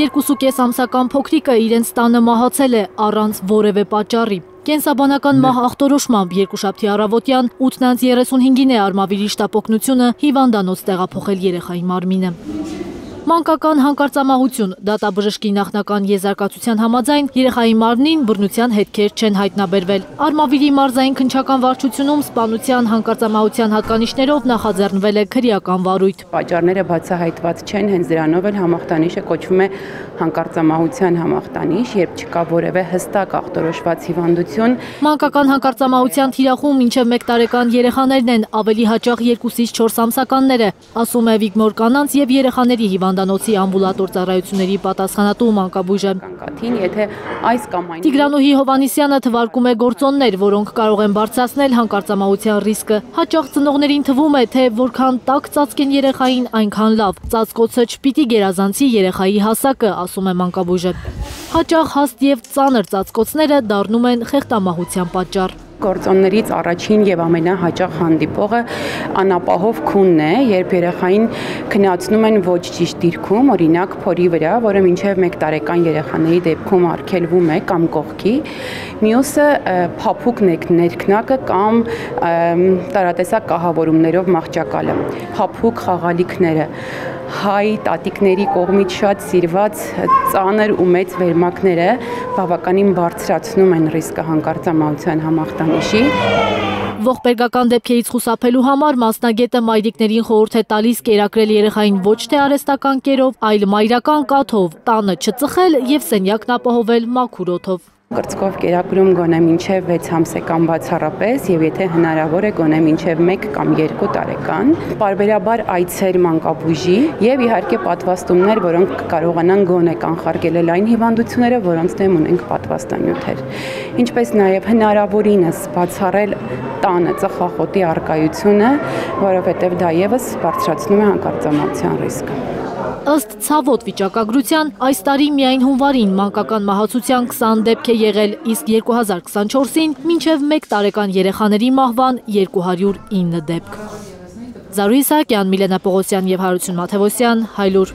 2.5 ամսական փոքրիկը իրենց տանը մահացել է առանց որևէ պատճառի։ Կենսաբանական մահ ախտորոշմամբ երկուշաբթի առավոտյան 8:35-ին է Արմավիրի շտապօգնությունը հիվանդանոց տեղափոխել երեխայի մարմինը։ Մանկական հանկարծամահություն դատաբժշկի նախնական եզրակացության համաձայն երեխայի մարմնին բռնության հետքեր չեն հայտնաբերվել։ Արմավիրի մարզային քննչական վարչությունում սպանության հանկարծամահության հատկանիշներով նախաձեռնվել է քրեական վարույթ։ Պատճառները բացահայտված չեն, հենց դրանով էլ համախտանիշը կոչվում է հանկարծամահության համախտանիշ, երբ չկա որևէ հստակ ախտորոշված հիվանդություն։ Մանկական հանկարծամահության թիրախում մինչև 1 տարեկան երեխաներն են, ավելի հաճախ 2-ից 4 ամսականները, ասում է Վիգմոր կանանց եւ երեխաների հիվանդանոցի ամբուլատոր ծառայությունների պատասխանատու մանկաբույժը։ Տիգրանուհի Հովանիսյանը թվարկում է գործոններ, որոնք կարող են բարձրացնել հանկարծամահության ռիսկը։ Հաճախ ծնողներին թվում է, թե որքան տաք ծածկ են երեխային, այնքան լավ։ Ծածկոցը չպիտի գերազանցի երեխայի հասակը, ասում է մանկաբույժը։ Հաճախ հաստ եւ ծանր ծածկոցները դառնում են խեղդամահության պատճառ։ Գործոններից առաջին եւ ամենահաճախ հանդիպողը անապահով քունն է, երբ երեխային քննացնում են ոչ ճիշտ դիրքում, օրինակ փորի վրա, որը մինչև 1 տարեկան երեխաների դեպքում արգելվում է կամ կողքի, մյուսը փափուկ ներքնակը կամ տարատեսակ կահավորումներով մահճակալը, փափուկ խաղալիքները, հայ տատիկների կողմից շատ սիրված ծանր ու մեծ վերմակները բավականին բարձրացնում են ռիսկը հանկարծամահության համախտանիշի։ Ողբերգական դեպքերից խուսափելու համար մասնագետը մայրիկներին խորհուրդ է տալիս կերակրել երեխային ոչ թե արհեստական կերով, այլ մայրական կաթով, տանը չծխել եւ սենյակն ապահովել մաքուր օդով։ Կրծքով կերակրում գոնե մինչև 6 ամսական բացառապես եւ եթե հնարավոր է գոնե մինչև 1 կամ 2 տարեկան, պարբերաբար այցեր մանկաբույժի եւ իհարկե պատվաստումներ, որոնք կարողանան գոնե կանխարգելել այն հիվանդությունները, որոնց դեմ ունենք պատվաստանյութեր։ Ինչպես նաեւ հնարավորինս բացառել տանը ծխախոտի առկայությունը, որովհետեւ դա եւս բարձրացնում է հանկարծամահության ռիսկը։ Ըստ ցավոտ վիճակագրության, այս տարի միայն հունվարին մանկական մահացության 20 դեպք է եղել, իսկ 2024-ին մինչև 1 տարեկան երեխաների մահվան 209 դեպք։ Զարուհի Սահակյան, Միլենա Պողոսյան եւ Հարություն Մաթեւոսյան, Հայլուր։